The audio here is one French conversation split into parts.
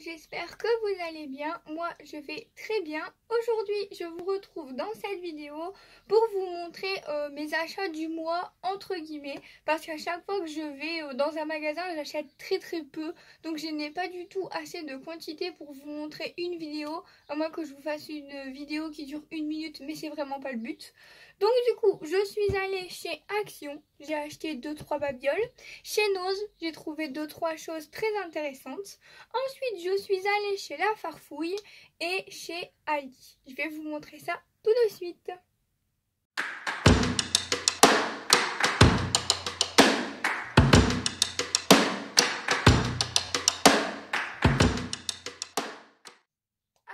j'espère que vous allez bien. Moi, je vais très bien. Aujourd'hui, je vous retrouve dans cette vidéo pour vous montrer mes achats du mois, entre guillemets. Parce qu'à chaque fois que je vais dans un magasin, j'achète très peu. Donc, je n'ai pas du tout assez de quantité pour vous montrer une vidéo. À moins que je vous fasse une vidéo qui dure 1 minute, mais c'est vraiment pas le but. Donc du coup, je suis allée chez Action, j'ai acheté 2-3 babioles. Chez Nose, j'ai trouvé 2-3 choses très intéressantes. Ensuite, je suis allée chez La Farfouille et chez Aldi. Je vais vous montrer ça tout de suite.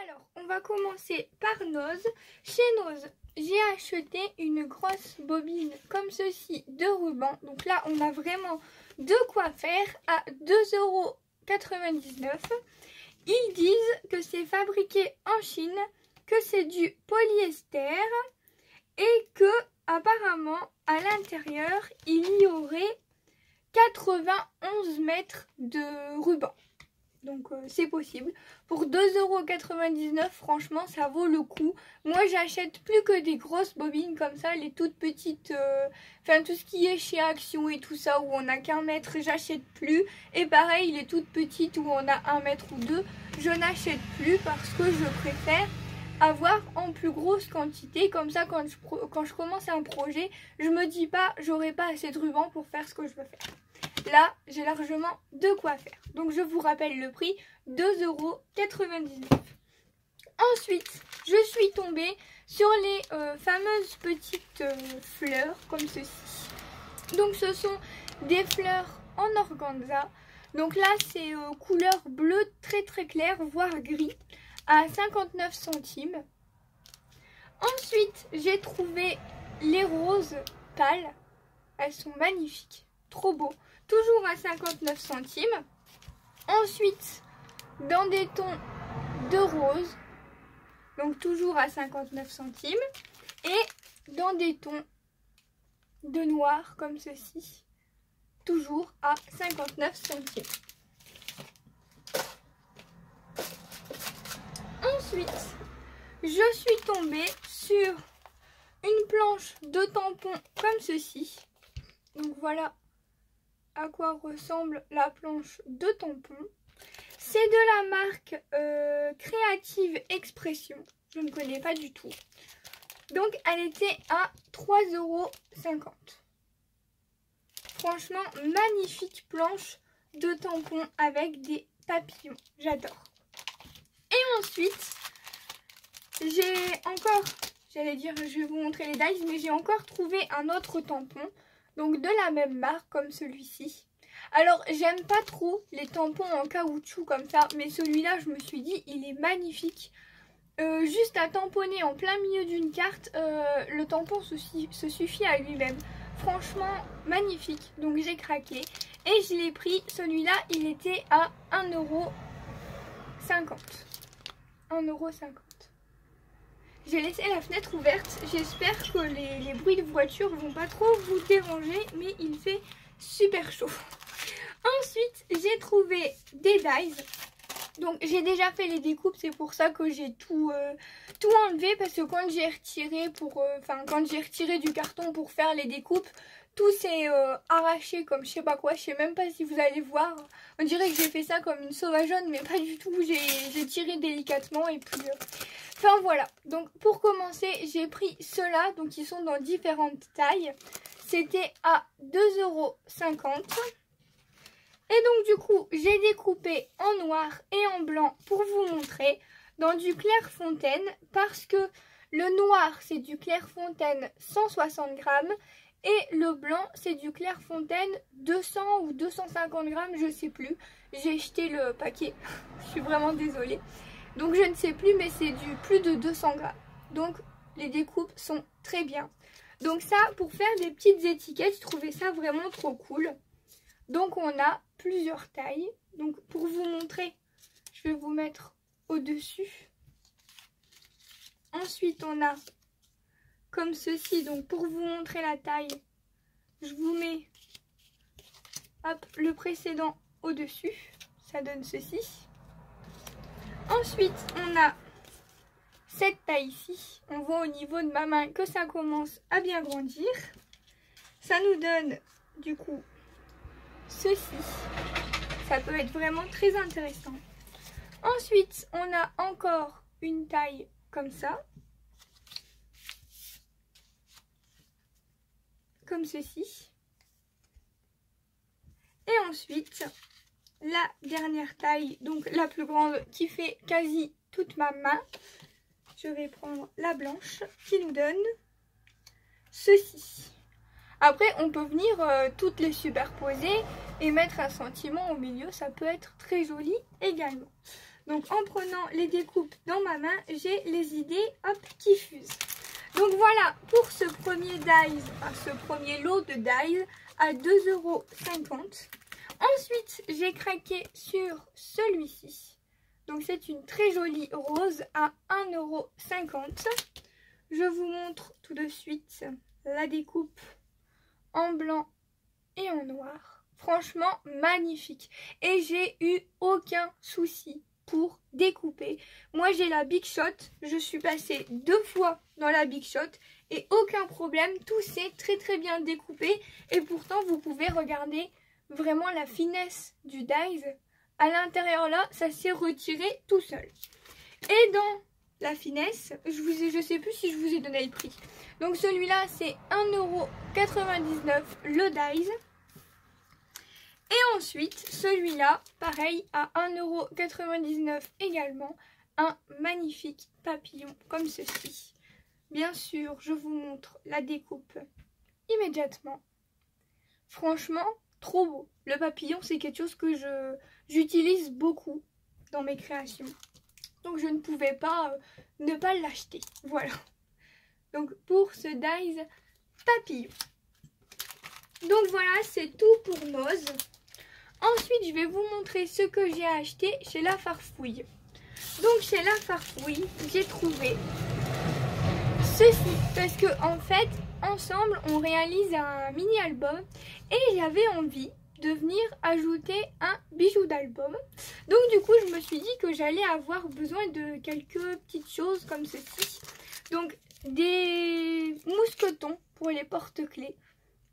Alors, on va commencer par Nose. Chez Nose, j'ai acheté une grosse bobine comme ceci de ruban. Donc là, on a vraiment de quoi faire à 2,99 €. Ils disent que c'est fabriqué en Chine, que c'est du polyester et que apparemment à l'intérieur, il y aurait 91 mètres de ruban. Donc c'est possible. Pour 2,99 €, franchement, ça vaut le coup. Moi, j'achète plus que des grosses bobines comme ça, les toutes petites. Enfin, tout ce qui est chez Action et tout ça, où on n'a qu'1 mètre, j'achète plus. Et pareil, les toutes petites où on a 1 mètre ou 2, je n'achète plus parce que je préfère avoir en plus grosse quantité. Comme ça, quand je commence un projet, je me dis pas, j'aurai pas assez de ruban pour faire ce que je veux faire. Là, j'ai largement de quoi faire. Donc, je vous rappelle le prix, 2,99 €. Ensuite, je suis tombée sur les fameuses petites fleurs, comme ceci. Donc, ce sont des fleurs en organza. Donc là, c'est couleur bleu très clair, voire gris, à 59 centimes. Ensuite, j'ai trouvé les roses pâles. Elles sont magnifiques, trop beaux. Toujours à 59 centimes. Ensuite, dans des tons de rose, donc toujours à 59 centimes. Et dans des tons de noir, comme ceci, toujours à 59 centimes. Ensuite, je suis tombée sur une planche de tampons comme ceci. Donc voilà à quoi ressemble la planche de tampons. C'est de la marque Creative Expression. Je ne connais pas du tout. Donc elle était à 3,50 €. Franchement, magnifique planche de tampons avec des papillons. J'adore. Et ensuite, j'ai encore, j'allais dire, je vais vous montrer les dies, mais j'ai encore trouvé un autre tampon. Donc de la même marque comme celui-ci. Alors j'aime pas trop les tampons en caoutchouc comme ça, mais celui-là je me suis dit il est magnifique. Juste à tamponner en plein milieu d'une carte, le tampon se suffit à lui-même. Franchement magnifique, donc j'ai craqué et je l'ai pris. Celui-là il était à 1,50 €. 1,50 €. J'ai laissé la fenêtre ouverte, j'espère que les bruits de voiture vont pas trop vous déranger, mais il fait super chaud. Ensuite, j'ai trouvé des dies. Donc j'ai déjà fait les découpes, c'est pour ça que j'ai tout enlevé, parce que quand j'ai retiré quand j'ai retiré du carton pour faire les découpes, tout s'est arraché comme je sais pas quoi. Je sais même pas si vous allez voir. On dirait que j'ai fait ça comme une sauvageonne, mais pas du tout. J'ai tiré délicatement et puis... Enfin voilà, donc pour commencer, j'ai pris ceux-là, donc ils sont dans différentes tailles. C'était à 2,50 €. Et donc du coup, j'ai découpé en noir et en blanc pour vous montrer dans du Clairefontaine. Parce que le noir, c'est du Clairefontaine 160 grammes. Et le blanc, c'est du Clairefontaine 200 ou 250 grammes, je sais plus. J'ai jeté le paquet, je suis vraiment désolée. Donc je ne sais plus, mais c'est du plus de 200 grammes. Donc les découpes sont très bien. Donc ça, pour faire des petites étiquettes, je trouvais ça vraiment trop cool. Donc on a plusieurs tailles. Donc pour vous montrer, je vais vous mettre au-dessus. Ensuite on a comme ceci. Donc pour vous montrer la taille, je vous mets hop, le précédent au-dessus. Ça donne ceci. Ensuite, on a cette taille ici. On voit au niveau de ma main que ça commence à bien grandir. Ça nous donne du coup ceci. Ça peut être vraiment très intéressant. Ensuite, on a encore une taille comme ça. Comme ceci. Et ensuite, la dernière taille, donc la plus grande qui fait quasi toute ma main. Je vais prendre la blanche qui nous donne ceci. Après, on peut venir toutes les superposer et mettre un sentiment au milieu. Ça peut être très joli également. Donc, en prenant les découpes dans ma main, j'ai les idées hop, qui fusent. Donc, voilà pour ce premier dies, enfin, ce premier lot de dies à 2,50 €. Ensuite, j'ai craqué sur celui-ci. Donc, c'est une très jolie rose à 1,50 €. Je vous montre tout de suite la découpe en blanc et en noir. Franchement, magnifique. Et j'ai eu aucun souci pour découper. Moi, j'ai la Big Shot. Je suis passée 2 fois dans la Big Shot et aucun problème. Tout s'est très très bien découpé. Et pourtant, vous pouvez regarder vraiment la finesse du dies. À l'intérieur là, ça s'est retiré tout seul. Et dans la finesse, je sais plus si je vous ai donné le prix. Donc celui-là, c'est 1,99 € le dies. Et ensuite, celui-là, pareil, à 1,99 € également. Un magnifique papillon comme ceci. Bien sûr, je vous montre la découpe immédiatement. Franchement, trop beau. Le papillon, c'est quelque chose que j'utilise beaucoup dans mes créations. Donc je ne pouvais pas ne pas l'acheter. Voilà. Donc pour ce dies papillon. Donc voilà, c'est tout pour Noz. Ensuite, je vais vous montrer ce que j'ai acheté chez La Farfouille. Donc chez La Farfouille, j'ai trouvé ceci. Parce que en fait, ensemble, on réalise un mini-album. Et j'avais envie de venir ajouter un bijou d'album. Donc du coup, je me suis dit que j'allais avoir besoin de quelques petites choses comme ceci. Donc des mousquetons pour les porte-clés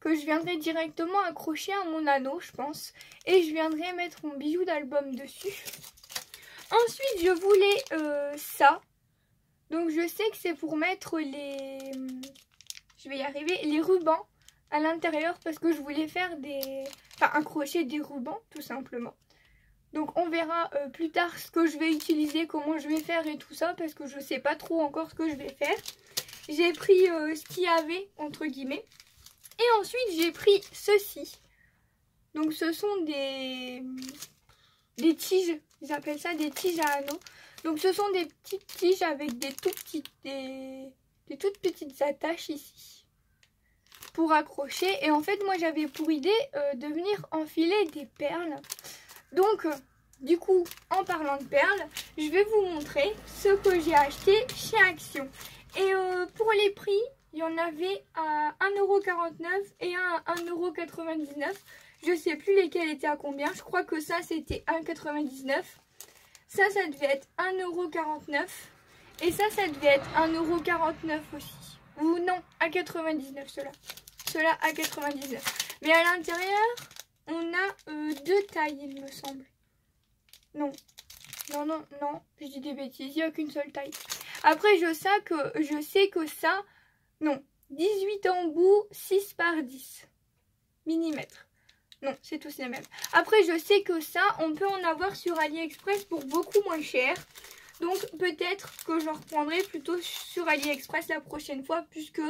que je viendrai directement accrocher à mon anneau, je pense. Et je viendrai mettre mon bijou d'album dessus. Ensuite, je voulais ça. Donc je sais que c'est pour mettre les... Je vais y arriver, les rubans à l'intérieur parce que je voulais faire des... Enfin, accrocher des rubans, tout simplement. Donc on verra plus tard ce que je vais utiliser, comment je vais faire et tout ça, parce que je sais pas trop encore ce que je vais faire. J'ai pris ce qu'il y avait, entre guillemets. Et ensuite, j'ai pris ceci. Donc ce sont des tiges, ils appellent ça des tiges à anneaux. Donc ce sont des petites tiges avec des toutes petites attaches ici pour accrocher. Et en fait, moi j'avais pour idée de venir enfiler des perles. Donc du coup, en parlant de perles, je vais vous montrer ce que j'ai acheté chez Action. Et pour les prix, il y en avait à 1,49 € et à 1,99 €. Je sais plus lesquels étaient à combien. Je crois que ça c'était 1,99 €. Ça devait être 1,49 € et ça devait être 1,49 € aussi. Ou non, à 99 cela. Cela à 99. Mais à l'intérieur, on a 2 tailles, il me semble. Non. Non, je dis des bêtises, il n'y a qu'une seule taille. Après, je sais que ça, non, 18 embouts, 6 par 10 mm. Non, c'est tous les mêmes. Après, je sais que ça, on peut en avoir sur AliExpress pour beaucoup moins cher. Donc, peut-être que j'en reprendrai plutôt sur AliExpress la prochaine fois. Puisque,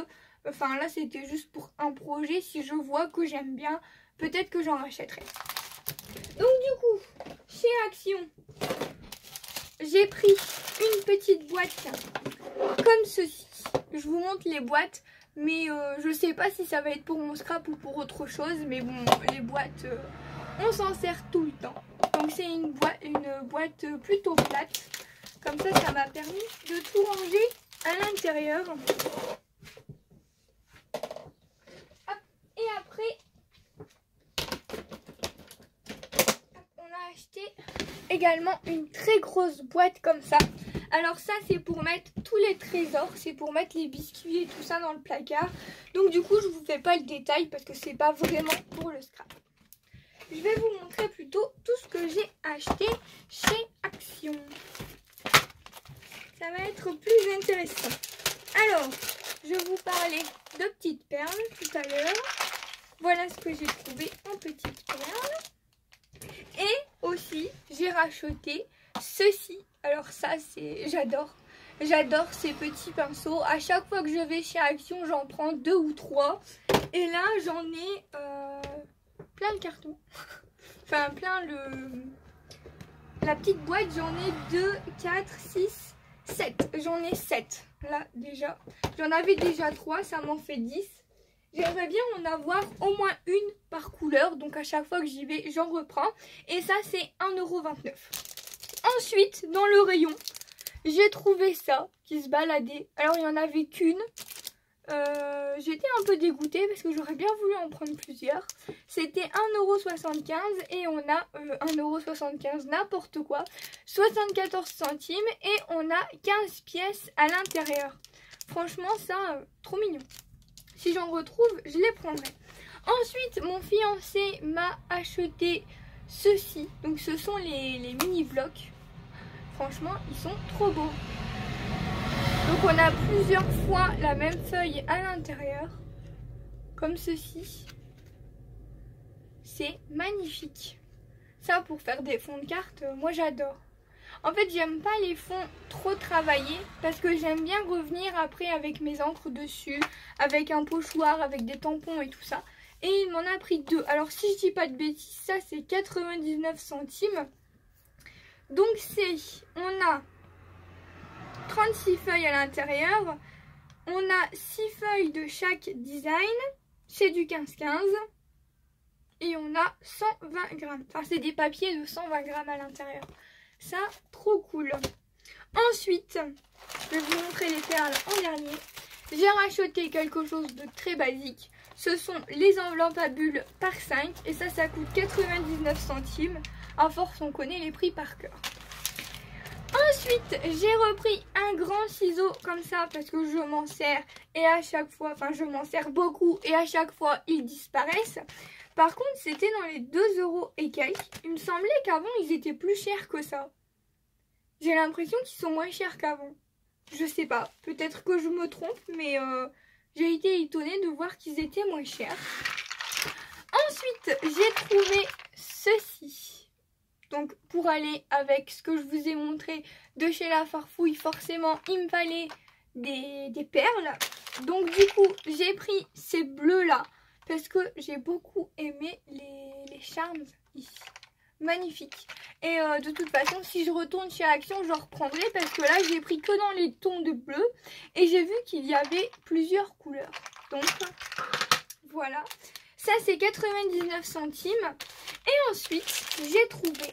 enfin là, c'était juste pour un projet. Si je vois que j'aime bien, peut-être que j'en rachèterai. Donc, du coup, chez Action, j'ai pris une petite boîte comme ceci. Je vous montre les boîtes. Mais je sais pas si ça va être pour mon scrap ou pour autre chose. Mais bon, les boîtes, on s'en sert tout le temps. Donc c'est une boîte plutôt plate. Comme ça m'a permis de tout ranger à l'intérieur. Et après, on a acheté également une très grosse boîte comme ça. Alors ça c'est pour mettre tous les trésors, c'est pour mettre les biscuits et tout ça dans le placard. Donc du coup je vous fais pas le détail parce que c'est pas vraiment pour le scrap. Je vais vous montrer plutôt tout ce que j'ai acheté chez Action. Ça va être plus intéressant. Alors, je vous parlais de petites perles tout à l'heure. Voilà ce que j'ai trouvé en petites perles. Et aussi, j'ai racheté ceci. Alors ça, j'adore. J'adore ces petits pinceaux. À chaque fois que je vais chez Action, j'en prends 2 ou 3. Et là, j'en ai plein le carton. Enfin, plein la petite boîte, j'en ai 2, 4, 6, 7. J'en ai 7. Là, déjà. J'en avais déjà 3, ça m'en fait 10. J'aimerais bien en avoir au moins une par couleur. Donc, à chaque fois que j'y vais, j'en reprends. Et ça, c'est 1,29 €. Ensuite, dans le rayon, j'ai trouvé ça qui se baladait. Alors, il n'y en avait qu'une. J'étais un peu dégoûtée parce que j'aurais bien voulu en prendre plusieurs. C'était 1,75 € et on a 1,75 € n'importe quoi, 74 centimes et on a 15 pièces à l'intérieur. Franchement ça, trop mignon. Si j'en retrouve, je les prendrai. Ensuite, mon fiancé m'a acheté ceci. Donc ce sont les mini blocs. Franchement, ils sont trop beaux. Donc on a plusieurs fois la même feuille à l'intérieur, comme ceci. C'est magnifique. Ça pour faire des fonds de cartes, moi j'adore. En fait j'aime pas les fonds trop travaillés parce que j'aime bien revenir après avec mes encres dessus, avec un pochoir, avec des tampons et tout ça. Et il m'en a pris 2. Alors si je dis pas de bêtises, ça c'est 99 centimes. Donc on a 36 feuilles à l'intérieur. On a 6 feuilles de chaque design. C'est du 15-15. Et on a 120 grammes. Enfin, c'est des papiers de 120 grammes à l'intérieur. Ça, trop cool. Ensuite, je vais vous montrer les perles en dernier. J'ai racheté quelque chose de très basique. Ce sont les enveloppes à bulles par 5. Et ça coûte 99 centimes. À force, on connaît les prix par cœur. Ensuite, j'ai repris un grand ciseau comme ça parce que je m'en sers et à chaque fois, enfin je m'en sers beaucoup et à chaque fois ils disparaissent. Par contre, c'était dans les 2 € et quelques. Il me semblait qu'avant ils étaient plus chers que ça. J'ai l'impression qu'ils sont moins chers qu'avant. Je sais pas, peut-être que je me trompe, mais j'ai été étonnée de voir qu'ils étaient moins chers. Ensuite, j'ai trouvé ceci. Donc pour aller avec ce que je vous ai montré de chez La Farfouille, forcément il me fallait des perles. Donc du coup j'ai pris ces bleus là parce que j'ai beaucoup aimé les charms ici. Magnifique. Et de toute façon si je retourne chez Action je reprendrai parce que là j'ai pris que dans les tons de bleu. Et j'ai vu qu'il y avait plusieurs couleurs. Donc voilà. Ça c'est 99 centimes. Et ensuite, j'ai trouvé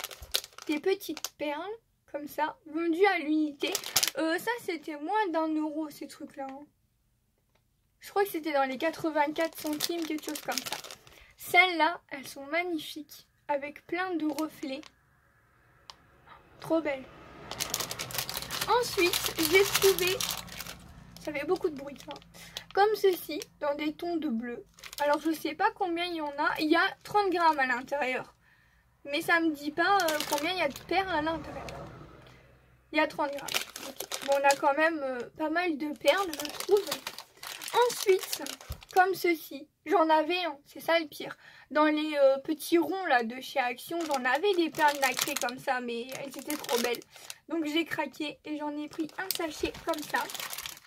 des petites perles, comme ça, vendues à l'unité. Ça c'était moins d'1 € ces trucs-là. Hein. Je crois que c'était dans les 84 centimes, quelque chose comme ça. Celles-là, elles sont magnifiques, avec plein de reflets. Trop belles. Ensuite, j'ai trouvé, ça fait beaucoup de bruit ça, comme ceci, dans des tons de bleu. Alors je sais pas combien il y en a. Il y a 30 grammes à l'intérieur. Mais ça me dit pas combien il y a de perles à l'intérieur. Il y a 30 grammes. Okay. Bon, on a quand même pas mal de perles, je trouve. Ensuite, comme ceci, j'en avais un. C'est ça le pire. Dans les petits ronds là de chez Action, j'en avais des perles nacrées comme ça. Mais elles étaient trop belles. Donc j'ai craqué et j'en ai pris un sachet comme ça.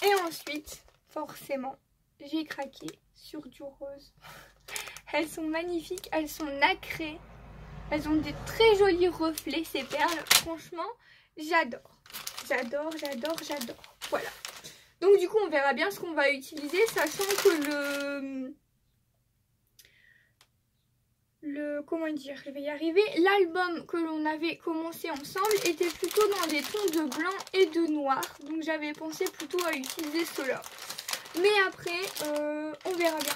Et ensuite, forcément, j'ai craqué sur du rose. Elles sont magnifiques, elles sont nacrées. Elles ont des très jolis reflets ces perles. Franchement, j'adore. J'adore, j'adore, j'adore. Voilà. Donc du coup, on verra bien ce qu'on va utiliser, sachant que comment dire, je vais y arriver. L'album que l'on avait commencé ensemble était plutôt dans des tons de blanc et de noir. Donc j'avais pensé plutôt à utiliser ceux-là. Mais après, on verra bien.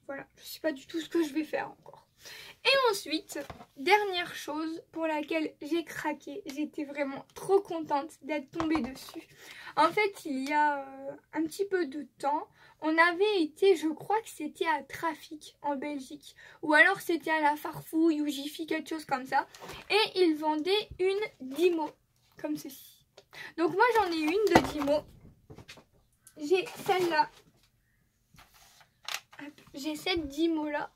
Voilà, je ne sais pas du tout ce que je vais faire encore. Et ensuite, dernière chose pour laquelle j'ai craqué, j'étais vraiment trop contente d'être tombée dessus. En fait, il y a un petit peu de temps, on avait été, je crois que c'était à Trafic en Belgique, ou alors c'était à la Farfouille ou Jiffy, quelque chose comme ça, et ils vendaient une Dymo, comme ceci. Donc moi j'en ai une de Dymo, j'ai celle-là, j'ai cette Dymo là.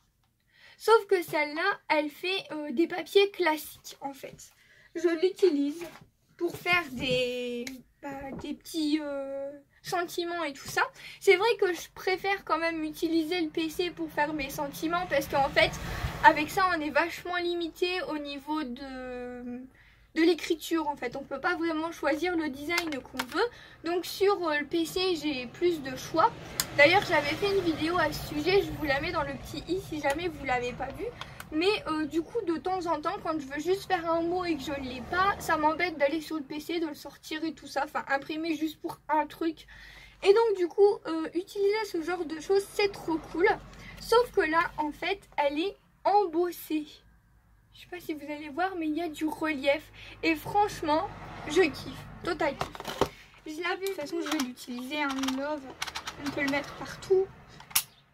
Sauf que celle-là, elle fait des papiers classiques en fait. Je l'utilise pour faire des petits sentiments et tout ça. C'est vrai que je préfère quand même utiliser le PC pour faire mes sentiments parce qu'en fait, avec ça, on est vachement limité au niveau de l'écriture en fait. On peut pas vraiment choisir le design qu'on veut. Donc sur le PC, j'ai plus de choix. D'ailleurs, j'avais fait une vidéo à ce sujet, je vous la mets dans le petit i si jamais vous l'avez pas vu. Mais du coup, de temps en temps, quand je veux juste faire un mot et que je ne l'ai pas, ça m'embête d'aller sur le PC, de le sortir et tout ça. Enfin, imprimer juste pour un truc. Et donc, du coup, utiliser ce genre de choses, c'est trop cool. Sauf que là, en fait, elle est embossée. Je sais pas si vous allez voir, mais il y a du relief. Et franchement, je kiffe. Total kiff. Je l'avais, de toute façon, je vais l'utiliser un Innov. On peut le mettre partout.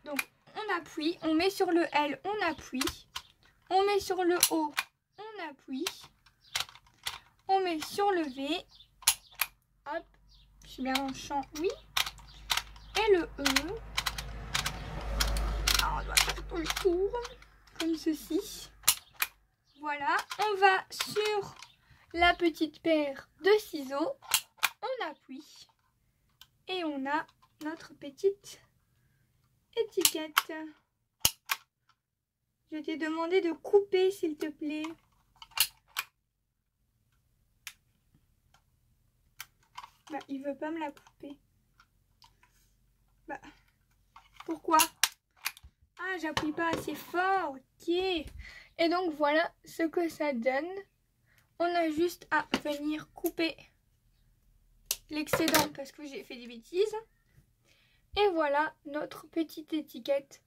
Donc, on appuie. On met sur le L, on appuie. On met sur le O, on appuie. On met sur le V. Hop. Je suis bien dans le champ, oui. Et le E. Alors, on doit faire tout le tour. Comme ceci. Voilà, on va sur la petite paire de ciseaux, on appuie et on a notre petite étiquette. Je t'ai demandé de couper s'il te plaît. Bah, il veut pas me la couper. Bah, pourquoi? Ah, j'appuie pas assez fort, ok. Et donc voilà ce que ça donne. On a juste à venir couper l'excédent parce que j'ai fait des bêtises. Et voilà notre petite étiquette.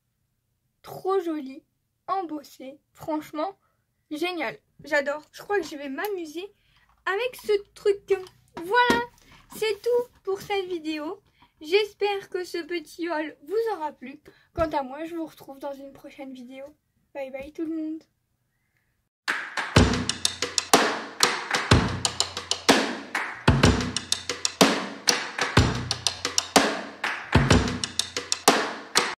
Trop jolie, embossée. Franchement, génial. J'adore. Je crois que je vais m'amuser avec ce truc. Voilà, c'est tout pour cette vidéo. J'espère que ce petit haul vous aura plu. Quant à moi, je vous retrouve dans une prochaine vidéo. Bye bye tout le monde.